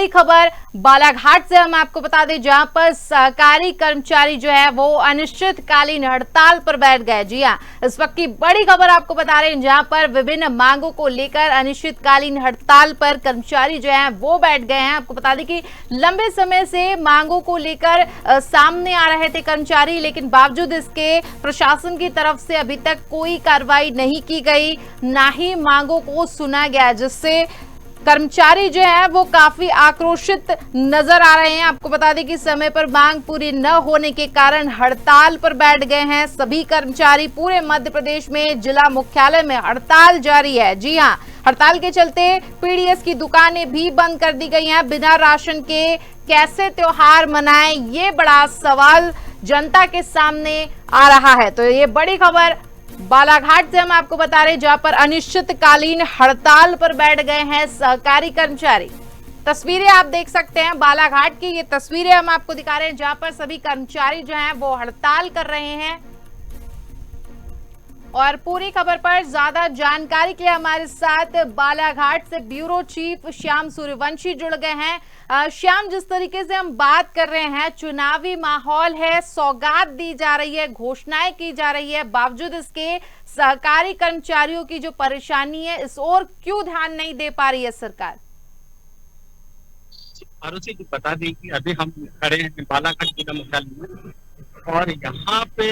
बड़ी खबर बालाघाट से हम आपको बता दें, जहां पर सहकारी कर्मचारी जो है वो अनिश्चितकालीन हड़ताल पर बैठ गए। जी हां, इस वक्त की बड़ी खबर आपको बता रहे हैं, जहां पर विभिन्न मांगों को लेकर अनिश्चितकालीन हड़ताल पर कर्मचारी जो है वो बैठ गए हैं। आपको बता दें कि लंबे समय से मांगों को लेकर सामने आ रहे थे कर्मचारी, लेकिन बावजूद इसके प्रशासन की तरफ से अभी तक कोई कार्रवाई नहीं की गई, ना ही मांगों को सुना गया, जिससे कर्मचारी जो है वो काफी आक्रोशित नजर आ रहे हैं। आपको बता दें कि समय पर मांग पूरी न होने के कारण हड़ताल पर बैठ गए हैं सभी कर्मचारी। पूरे मध्य प्रदेश में जिला मुख्यालय में हड़ताल जारी है। जी हां, हड़ताल के चलते पीडीएस की दुकानें भी बंद कर दी गई हैं। बिना राशन के कैसे त्योहार मनाएं, ये बड़ा सवाल जनता के सामने आ रहा है। तो ये बड़ी खबर बालाघाट से हम आपको बता रहे हैं, जहां पर अनिश्चितकालीन हड़ताल पर बैठ गए हैं सहकारी कर्मचारी। तस्वीरें आप देख सकते हैं बालाघाट की, ये तस्वीरें हम आपको दिखा रहे हैं जहां पर सभी कर्मचारी जो हैं वो हड़ताल कर रहे हैं। और पूरी खबर पर ज्यादा जानकारी के लिए हमारे साथ बालाघाट से ब्यूरो चीफ श्याम सूर्यवंशी जुड़ गए हैं। श्याम, जिस तरीके से हम बात कर रहे हैं, चुनावी माहौल है, सौगात दी जा रही है, घोषणाएं की जा रही है, बावजूद इसके सहकारी कर्मचारियों की जो परेशानी है, इस ओर क्यों ध्यान नहीं दे पा रही है सरकार? आरुषि जी, बता दें कि अभी हम खड़े हैं बालाघाट जिला मुख्यालय में, और यहाँ पे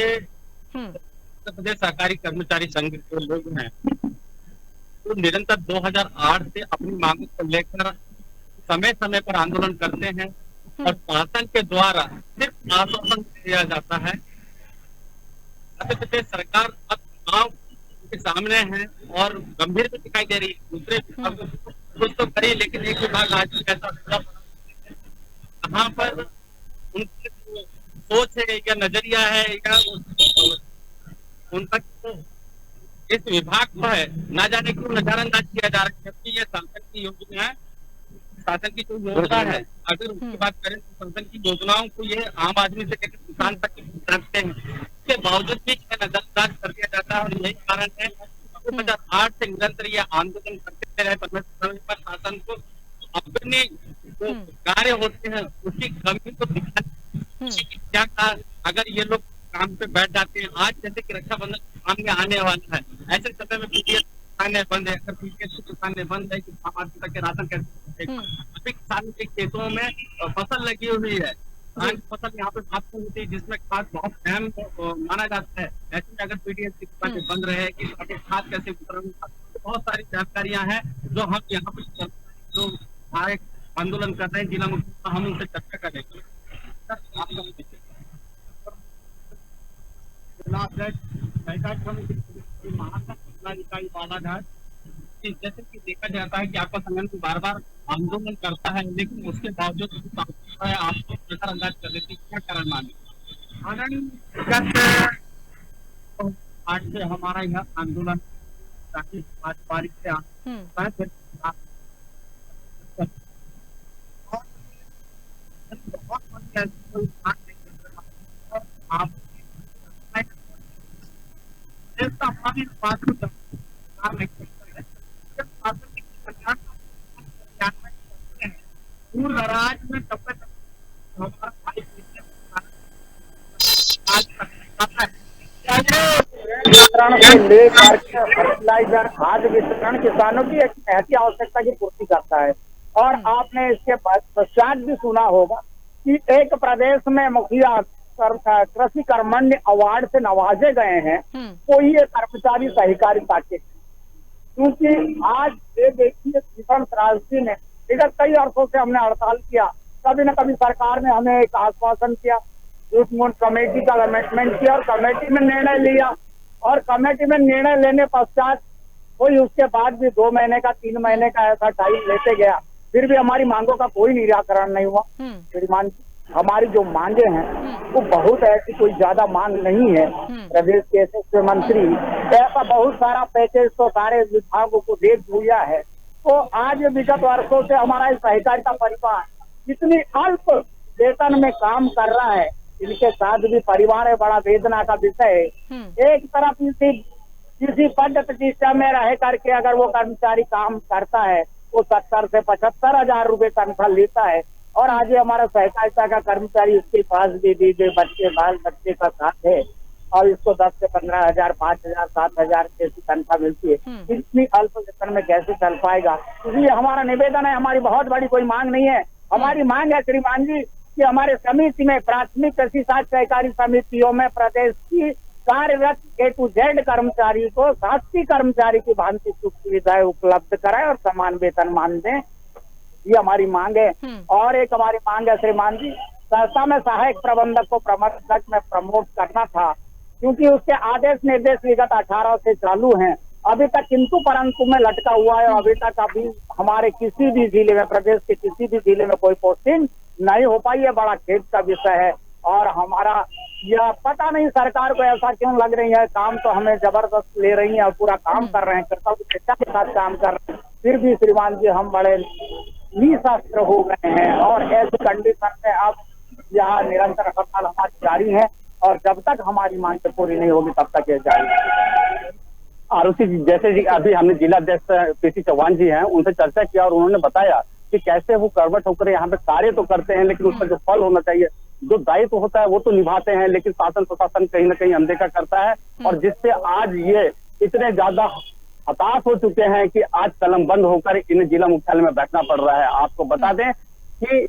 उत्तर प्रदेश सहकारी कर्मचारी संघ के लोग हैं तो निरंतर 2008 से अपनी मांगों को लेकर समय समय पर आंदोलन करते हैं, और शासन के द्वारा सिर्फ आश्वासन दिया जाता है। मध्य प्रदेश सरकार अब चुनाव के सामने है और गंभीर भी दिखाई दे रही है। दूसरे विभाग कुछ तो करी, लेकिन एक विभाग आज भी ऐसा कहाँ पर उनकी सोच है या नजरिया है या उनका इस विभाग को है, ना जाने क्यों नजरअंदाज किया जा रहा है। जबकि ये शासन की योजना है, शासन की जो योजना है, अगर उसकी बात करें तो शासन की योजनाओं को ये आम आदमी से लेकर किसान तक रखते हैं, इसके बावजूद भी नजरअंदाज कर दिया जाता है। और यही कारण है 2008 से निरंतर ये आंदोलन करते रहे पर शासन को अपने जो कार्य होते हैं उसकी कमी को दिखाने क्या कहा। अगर ये लोग काम पे बैठ जाते हैं, आज जैसे कि रक्षाबंधन सामने आने वाला है, ऐसे समय में पीडीएस दुकानें बंद है, अगर पीडीएस की दुकानें बंद है कि आम आदमी तक के राशन कैसे। अभी किसानों के खेतों में फसल लगी हुई है, धान की फसल यहाँ पे प्राप्त होती है, जिसमें खाद बहुत अहम माना जाता है। ऐसे में अगर पीडीएस की दुकानें बंद रहे कि खाद कैसे वितरण, बहुत सारी जानकारियां हैं जो हम यहाँ पे जो आंदोलन कर रहे हैं जिला मुख्यालय, हम उनसे चर्चा करेंगे। बालाघाट जैसे कि देखा जाता है कि आपका संगठन बार बार आंदोलन करता है, लेकिन उसके बावजूद आपको नजरअंदाज कर देती, क्या कारण माने? आज से हमारा यह आंदोलन ताकि आज बारिश से आप दूर दराज में वितरण से लेकर फर्टिलाइजर खाद वितरण किसानों की एक ऐसी आवश्यकता की पूर्ति करता है। और आपने इसके पश्चात भी सुना होगा कि एक प्रदेश में मुखिया कृषि कर्मण्य अवार्ड से नवाजे गए हैं, तो ये कर्मचारी सहकारिता के, क्योंकि आज ये देखिए किसान त्रासदी में इधर कई वर्षों से हमने हड़ताल किया, कभी न कभी सरकार ने हमें एक आश्वासन किया, कमेटी का अमेंडमेंट किया और कमेटी में निर्णय लिया, और कमेटी में निर्णय लेने पश्चात कोई उसके बाद भी 2 महीने का 3 महीने का ऐसा टाइम लेते गया, फिर भी हमारी मांगों का कोई निराकरण नहीं हुआ। श्रीमान, हमारी जो मांगे हैं वो बहुत ऐसी कोई ज्यादा मांग नहीं है। प्रदेश के एसएसपी मंत्री ऐसा बहुत सारा पैकेज तो सारे विभागों को दे दिया है, तो आज विगत वर्षों से हमारा सहकारिता परिवार इतनी अल्प वेतन में काम कर रहा है, इनके साथ भी परिवार है बड़ा वेदना का विषय है। एक तरफ किसी पद प्रतिष्ठा में रह करके अगर वो कर्मचारी काम करता है, वो 70 से 75 हजार रुपए तनख्वाह लेता है। और आज ये हमारा सहकारिता का कर्मचारी, उसके पास भी दीजिए बच्चे बाल बच्चे का साथ है और इसको 10 से 15 हजार, 5 हजार, 7 हजार जैसी तनख्वाह मिलती है। इतनी अल्प वेतन में कैसे चल पाएगा? इसलिए हमारा निवेदन है, हमारी बहुत बड़ी कोई मांग नहीं है, हमारी मांग है श्रीमान जी कि हमारे समिति में, प्राथमिक कृषि साख सहकारी समितियों में प्रदेश की कार्यरत A to Z कर्मचारी को शासकीय कर्मचारी की भांति सुख सुविधाएं उपलब्ध कराए और समान वेतनमान दें, ये हमारी मांग है। और एक हमारी मांग है श्रीमान जी, संस्था में सहायक प्रबंधक को प्रबंधक में प्रमोट करना था, क्योंकि उसके आदेश निर्देश विगत 18 से चालू हैं, अभी तक किंतु परंतु में लटका हुआ है। अभी तक अभी हमारे किसी भी जिले में, प्रदेश के किसी भी जिले में कोई पोस्टिंग नहीं हो पाई है, बड़ा खेद का विषय है। और हमारा यह पता नहीं सरकार को ऐसा क्यों लग रही है, काम तो हमें जबरदस्त ले रही है और पूरा काम कर रहे हैं, कर्तव्य के साथ काम कर रहे हैं, फिर भी श्रीमान जी हम बड़े निशस्त्र हो गए हैं। और ऐसी कंडीशन में अब यहाँ निरंतर हड़ताल हमारी जारी है और जब तक हमारी मांग पूरी नहीं होगी तब तक ये जारी है। आरुषि जी, जैसे जी अभी हमने जिलाध्यक्ष पीसी चौहान जी हैं, उनसे चर्चा किया और उन्होंने बताया कि कैसे वो करवट होकर यहाँ पे कार्य तो करते हैं, लेकिन उसका जो फल होना चाहिए, जो दायित्व होता है वो तो निभाते हैं, लेकिन शासन प्रशासन कहीं ना कहीं अनदेखा करता है। और जिससे आज ये इतने ज्यादा हताश हो चुके हैं कि आज कलम बंद होकर इन्हें जिला मुख्यालय में बैठना पड़ रहा है। आपको बता दें कि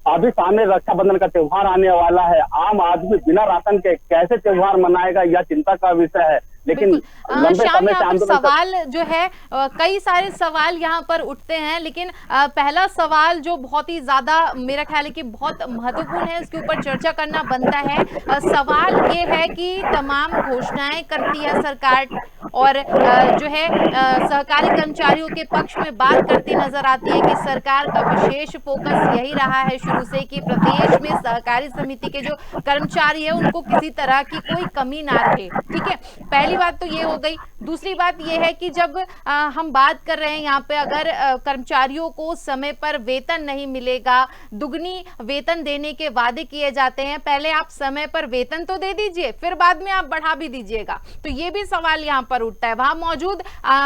अभी सामने रक्षाबंधन का त्योहार आने वाला है, आम आदमी बिना राशन के कैसे त्योहार मनाएगा, यह चिंता का विषय है। लेकिन लंबे समय से आंदोलन सवाल जो है, कई सारे सवाल यहाँ पर उठते हैं, लेकिन पहला सवाल जो बहुत ही ज्यादा मेरा ख्याल है कि बहुत महत्वपूर्ण है, उसके ऊपर चर्चा करना बनता है। सवाल ये है कि तमाम घोषणाएं करती है सरकार और जो है सहकारी कर्मचारियों के पक्ष में बात करती नजर आती है कि सरकार का विशेष फोकस यही रहा है शुरू से कि प्रदेश में सहकारी समिति के जो कर्मचारी है उनको किसी तरह की कोई कमी ना रहे। ठीक है, पहली बात तो ये हो गई। दूसरी बात ये है कि जब हम बात कर रहे हैं यहाँ पे, अगर कर्मचारियों को समय पर वेतन नहीं मिलेगा, दुगनी वेतन देने के वादे किए जाते हैं, पहले आप समय पर वेतन तो दे दीजिए, फिर बाद में आप बढ़ा भी दीजिएगा, तो ये भी सवाल यहाँ पर उठता है। वहां मौजूद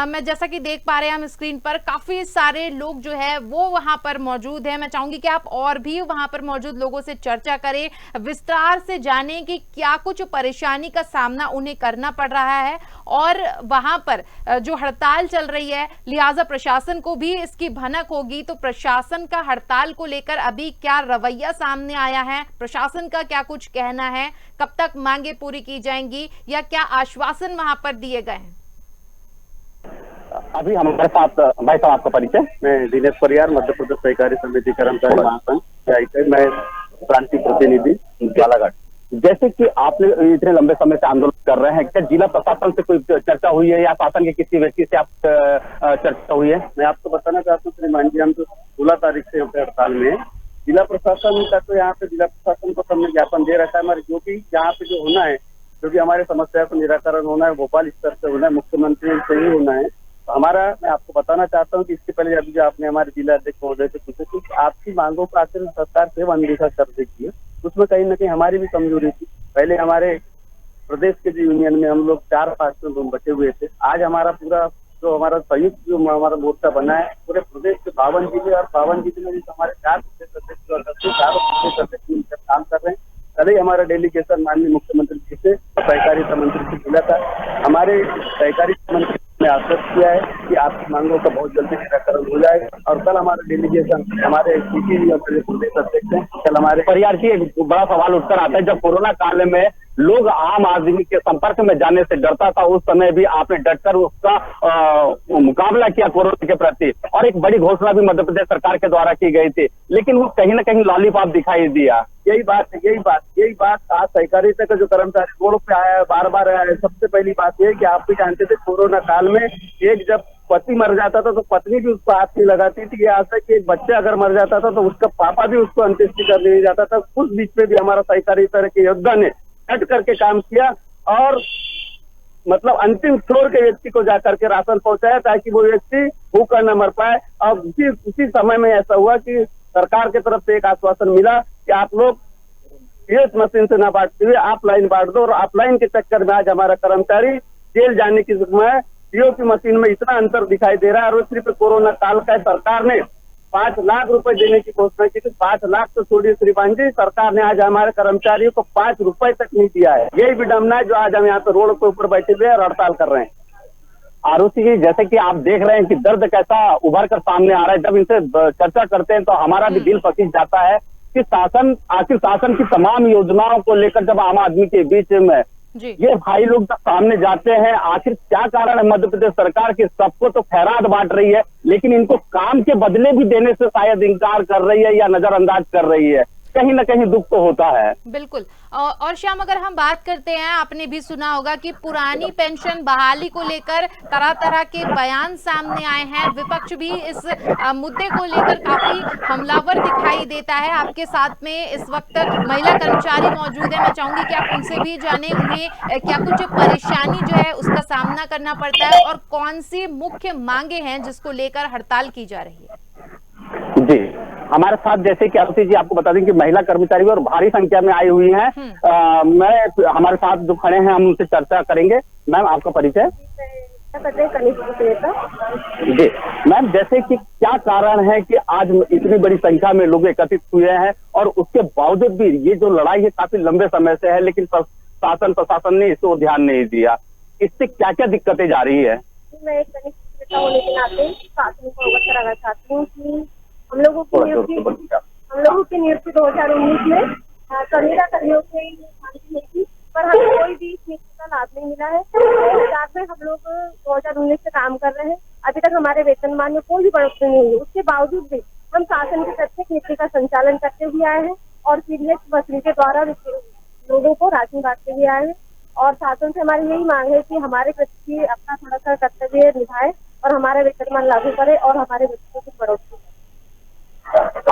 मैं जैसा कि देख पा रहे हैं हम स्क्रीन पर, काफी सारे लोग जो है वो वहां पर मौजूद है। मैं चाहूंगी कि आप और भी वहां पर मौजूद लोगों से चर्चा करें, विस्तार से जाने कि क्या कुछ परेशानी का सामना उन्हें करना पड़ रहा है और वहां पर जो हड़ताल चल रही है, लिहाजा प्रशासन को भी इसकी भनक होगी। तो प्रशासन का हड़ताल को लेकर अभी क्या रवैया सामने आया है, प्रशासन का क्या कुछ कहना है, कब तक मांगे पूरी की जाएंगी या क्या आश्वासन वहां पर दिए गए हैं? अभी हमारे साथ भाई साहब, आपका परिचय? मैं दिनेश परियार, मध्य प्रदेश सहकारी समिति कर्मचारी महासंघ, मैं क्रांति प्रतिनिधि बालाघाट। जैसे कि आपने इतने लंबे समय से आंदोलन कर रहे हैं, क्या जिला प्रशासन से कोई चर्चा हुई है या शासन के किसी व्यक्ति से आप चर्चा हुई है? मैं आपको बताना चाहता हूँ श्रीमान जी, हम तो 16 तारीख से हड़ताल में, जिला प्रशासन का तो यहाँ पे जिला प्रशासन को हमने ज्ञापन दे रखा है। हमारे जो भी यहाँ पे जो होना है, जो भी हमारे समस्या का निराकरण होना है, भोपाल स्तर से होना है, मुख्यमंत्री से ही होना है। तो हमारा, मैं आपको बताना चाहता हूँ कि इसके पहले अभी जो आपने हमारे जिला अध्यक्ष महोदय से पूछा कि आपकी मांगों को आखिर सरकार से अनदेखा कर देती है, उसमें कहीं ना कहीं हमारी भी कमजोरी थी। पहले हमारे प्रदेश के जो यूनियन में हम लोग 4-5 में बचे हुए थे, आज हमारा पूरा जो हमारा संयुक्त जो हमारा मोर्चा बना है, पूरे प्रदेश के 52 जिले और 52 जिले में हमारे 4 प्रदेश अध्यक्ष और 4 प्रदेश अध्यक्ष मिलकर काम कर रहे हैं। कल ही हमारा डेलीगेशन माननीय मुख्यमंत्री जी से, सहकारिता मंत्री से मिला था। हमारे सहकारिता मंत्री ने आश्वस्त किया है कि आपकी मांगों का बहुत जल्दी निराकरण हो जाएगा। और कल हमारा डेलीगेशन, हमारे प्रदेश अध्यक्ष हैं, कल हमारे परिवार की एक बड़ा सवाल उठकर आता है, जब कोरोना काल में लोग आम आदमी के संपर्क में जाने से डरता था, उस समय भी आपने डटकर उसका मुकाबला किया कोरोना के प्रति, और एक बड़ी घोषणा भी मध्य प्रदेश सरकार के द्वारा की गई थी, लेकिन वो कहीं ना कहीं लॉलीपॉप दिखाई दिया। यही बात आज सहकारिता का जो कर्मचारी रोड पे आया है, बार बार आया है। सबसे पहली बात यह कि आप भी जानते थे कोरोना काल में एक जब पति मर जाता था तो पत्नी भी उसको हाथ नहीं लगाती थी। आज तक कि एक बच्चा अगर मर जाता था तो उसका पापा भी उसको अंत्येष्टि करने नहीं जाता था। उस बीच में भी हमारा सहकारिता के योद्धा ने डट करके काम किया और मतलब अंतिम फ्लोर के व्यक्ति को जाकर के राशन पहुंचाया ताकि वो व्यक्ति भूखा न मर पाए। और उसी समय में ऐसा हुआ कि सरकार की तरफ से एक आश्वासन मिला कि आप लोग पीएस मशीन से न बांटते हुए ऑफलाइन बांट दो, और ऑफलाइन के चक्कर में आज हमारा कर्मचारी जेल जाने की में सीओ की मशीन में इतना अंतर दिखाई दे रहा है। और सिर्फ कोरोना काल का सरकार ने 5 लाख रुपए देने की घोषणा की थी। 5 लाख तो छोड़िए श्रीमान जी, सरकार ने आज हमारे कर्मचारियों को 5 रुपए तक नहीं दिया है। यही विडम्बना है जो आज हम यहाँ पे रोड के ऊपर बैठे हुए और हड़ताल कर रहे हैं। आरुषि जी, जैसे कि आप देख रहे हैं कि दर्द कैसा उभर कर सामने आ रहा है। जब इनसे चर्चा करते हैं तो हमारा भी दिल पसीज जाता है कि आखिर शासन की तमाम योजनाओं को लेकर जब आम आदमी के बीच में ये भाई लोग जब सामने जाते हैं, आखिर क्या कारण है मध्य प्रदेश सरकार की सबको तो खैरात बांट रही है, लेकिन इनको काम के बदले भी देने से शायद इनकार कर रही है या नजरअंदाज कर रही है। कहीं ना कहीं दुख तो होता है। बिल्कुल। और श्याम, अगर हम बात करते हैं, आपने भी सुना होगा कि पुरानी पेंशन बहाली को लेकर तरह तरह के बयान सामने आए हैं। विपक्ष भी इस मुद्दे को लेकर काफी हमलावर दिखाई देता है। आपके साथ में इस वक्त महिला कर्मचारी मौजूद है, मैं चाहूंगी कि आप उनसे भी जाने उन्हें क्या कुछ परेशानी जो है उसका सामना करना पड़ता है और कौन सी मुख्य मांगे हैं जिसको लेकर हड़ताल की जा रही है। जी, हमारे साथ जैसे कि आरुषि जी आपको बता दें कि महिला कर्मचारी और भारी संख्या में आई हुई हैं। हमारे साथ जो खड़े हैं हम उनसे चर्चा करेंगे। मैम, आपका परिचय? जी मैम, जैसे कि क्या कारण है कि आज इतनी बड़ी संख्या में लोग एकत्रित हुए हैं और उसके बावजूद भी ये जो लड़ाई है काफी लंबे समय से है, लेकिन शासन प्रशासन ने इसको ध्यान नहीं दिया। इससे क्या क्या दिक्कतें जा रही है? मैं एक कनिष्ठ होने के नाते शासन को अवगत कराना चाहती हूँ कि हम लोगों की नियुक्ति 2019 में संविदा कर्मियों के शांति हुई थी, पर हमें कोई भी इस नियुक्ति का लाभ नहीं मिला है। में हम लोग 2019 से काम कर रहे हैं, अभी तक हमारे वेतनमान में कोई भी बढ़ोतरी नहीं हुई। उसके बावजूद भी हम शासन की प्रत्येक नीति का संचालन करते हुए आए हैं और सीडीएस वसूली के द्वारा लोगों को राशन बांटते हुए आए हैं। और शासन से हमारी यही मांग है कि हमारे प्रति अपना थोड़ा सा कर्तव्य निभाए और हमारे वेतनमान लागू करे और हमारे वेतन की बढ़ोतरी।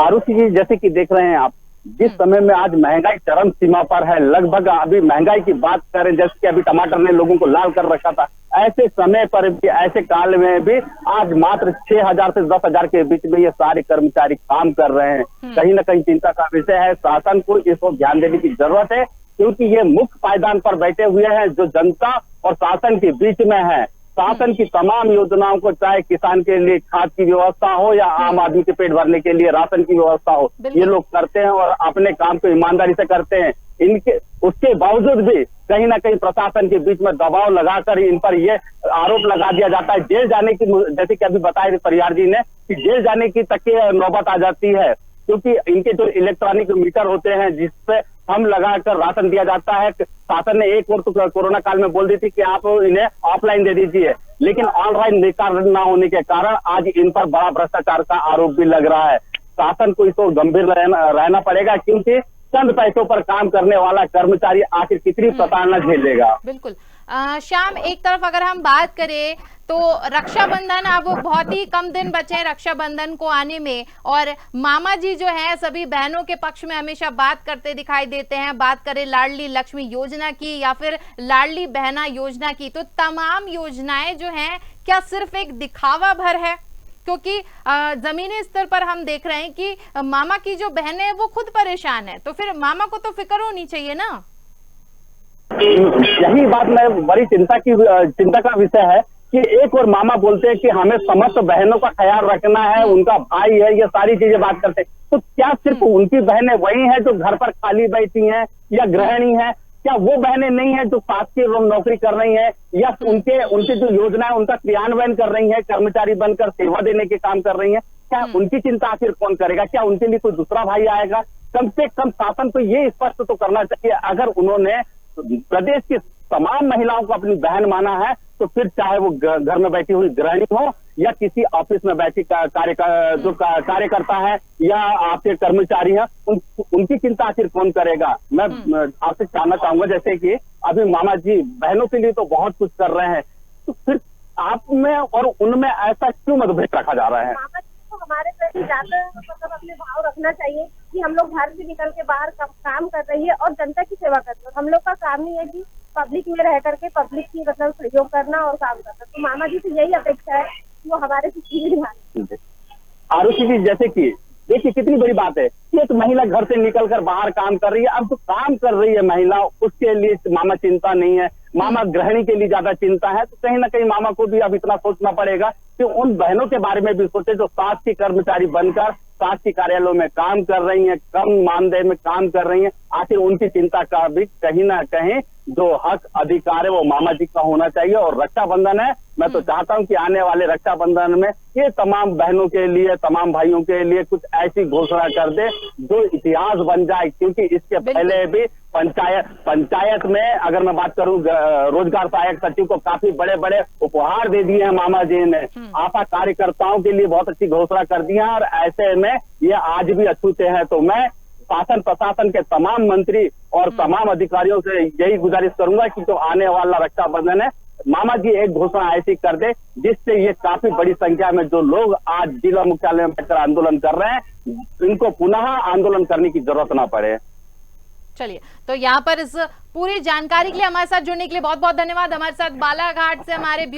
आरुषि जी, जैसे कि देख रहे हैं आप, जिस समय में आज महंगाई चरम सीमा पर है, लगभग अभी महंगाई की बात करें, जैसे कि अभी टमाटर ने लोगों को लाल कर रखा था, ऐसे समय पर भी, ऐसे काल में भी आज मात्र 6,000 से 10,000 के बीच में ये सारे कर्मचारी काम कर रहे हैं। कहीं ना कहीं चिंता का विषय है। शासन को इस पर ध्यान देने की जरूरत है, क्योंकि ये मुख्य पायदान पर बैठे हुए हैं जो जनता और शासन के बीच में है। शासन की तमाम योजनाओं को, चाहे किसान के लिए खाद की व्यवस्था हो या आम आदमी के पेट भरने के लिए राशन की व्यवस्था हो, ये लोग करते हैं और अपने काम को ईमानदारी से करते हैं। इनके उसके बावजूद भी कहीं ना कहीं प्रशासन के बीच में दबाव लगाकर इन पर ये आरोप लगा दिया जाता है। जेल जाने की, जैसे कि अभी बताया परियार जी ने, कि जेल जाने की तक की नौबत आ जाती है, क्योंकि इनके जो इलेक्ट्रॉनिक मीटर होते हैं जिससे हम लगाकर राशन दिया जाता है। शासन ने एक और तो कोरोना काल में बोल दी थी कि आप इन्हें ऑफलाइन दे दीजिए, लेकिन ऑनलाइन निकाल न होने के कारण आज इन पर बड़ा भ्रष्टाचार का आरोप भी लग रहा है। शासन को इसको गंभीर रहना पड़ेगा, क्योंकि चंद पैसों पर काम करने वाला कर्मचारी आखिर कितनी प्रताड़ना झेलेगा। बिल्कुल। श्याम, एक तरफ अगर हम बात करें तो रक्षाबंधन, अब बहुत ही कम दिन बचे हैं रक्षाबंधन को आने में, और मामा जी जो है सभी बहनों के पक्ष में हमेशा बात करते दिखाई देते हैं। बात करें लाडली लक्ष्मी योजना की या फिर लाडली बहना योजना की, तो तमाम योजनाएं जो हैं क्या सिर्फ एक दिखावा भर है? क्योंकि जमीनी स्तर पर हम देख रहे हैं कि मामा की जो बहनें हैं वो खुद परेशान है, तो फिर मामा को तो फिक्र होनी चाहिए ना। यही बात में बड़ी चिंता का विषय है कि एक और मामा बोलते हैं कि हमें समस्त बहनों का ख्याल रखना है, उनका भाई है, ये सारी चीजें बात करते हैं। तो क्या सिर्फ उनकी बहनें वही हैं जो घर पर खाली बैठी हैं या गृहिणी हैं? क्या वो बहनें नहीं है जो शासकीय नौकरी कर रही हैं या उनके जो योजना है उनका क्रियान्वयन कर रही है, कर्मचारी बनकर सेवा देने के काम कर रही है? क्या उनकी चिंता आखिर कौन करेगा? क्या उनके लिए कोई दूसरा भाई आएगा? कम से कम शासन को ये स्पष्ट तो करना चाहिए, अगर उन्होंने प्रदेश की तमाम महिलाओं को अपनी बहन माना है तो फिर चाहे वो घर में बैठी हुई गृहिणी हो या किसी ऑफिस में बैठी जो कार्यकर्ता है या आपके कर्मचारी हैं, उनकी चिंता आखिर कौन करेगा? मैं आपसे जानना चाहूंगा, जैसे कि अभी मामा जी बहनों के लिए तो बहुत कुछ कर रहे हैं, तो फिर आप में और उनमें ऐसा क्यों मतभेद रखा जा रहा है? हमारे प्रति ज्यादा मतलब अपने भाव रखना चाहिए कि हम लोग घर से निकल के बाहर काम कर रही है और जनता की सेवा कर रहे हैं। हम लोग का काम नहीं है कि पब्लिक में रह करके पब्लिक की मतलब सहयोग करना और काम करना। तो मामा जी से यही अपेक्षा है कि वो हमारे से। आरुषि जी, जैसे कि देखिए कितनी बड़ी बात है, एक महिला घर से निकलकर बाहर काम कर रही है। अब तो काम कर रही है महिला, उसके लिए मामा चिंता नहीं है। मामा गृहिणी के लिए ज्यादा चिंता है, तो कहीं ना कहीं मामा को भी अब इतना सोचना पड़ेगा कि उन बहनों के बारे में भी सोचे जो शासकीय कर्मचारी बनकर शासकीय कार्यालयों में काम कर रही हैं, कम मानदेय में काम कर रही हैं। आखिर उनकी चिंता का भी कहीं ना कहीं जो हक अधिकार है वो मामा जी का होना चाहिए। और रक्षाबंधन है, मैं तो चाहता हूं कि आने वाले रक्षाबंधन में ये तमाम बहनों के लिए, तमाम भाइयों के लिए कुछ ऐसी घोषणा कर दे जो इतिहास बन जाए, क्योंकि इसके पहले भी पंचायत में अगर मैं बात करूं, रोजगार सहायक सचिव को काफी बड़े बड़े उपहार दे दिए हैं मामा जी ने। आशा कार्यकर्ताओं के लिए बहुत अच्छी घोषणा कर दी है और ऐसे में ये आज भी अछूते हैं। तो मैं शासन प्रशासन के तमाम मंत्री और तमाम अधिकारियों से यही गुजारिश करूंगा कि जो आने वाला रक्षाबंधन है, मामा जी एक घोषणा ऐसी कर दे जिससे ये काफी बड़ी संख्या में जो लोग आज जिला मुख्यालय में बैठकर आंदोलन कर रहे हैं, इनको पुनः आंदोलन करने की जरूरत ना पड़े। चलिए, तो यहाँ पर इस पूरी जानकारी के लिए हमारे साथ जुड़ने के लिए बहुत बहुत धन्यवाद। हमारे साथ बालाघाट से हमारे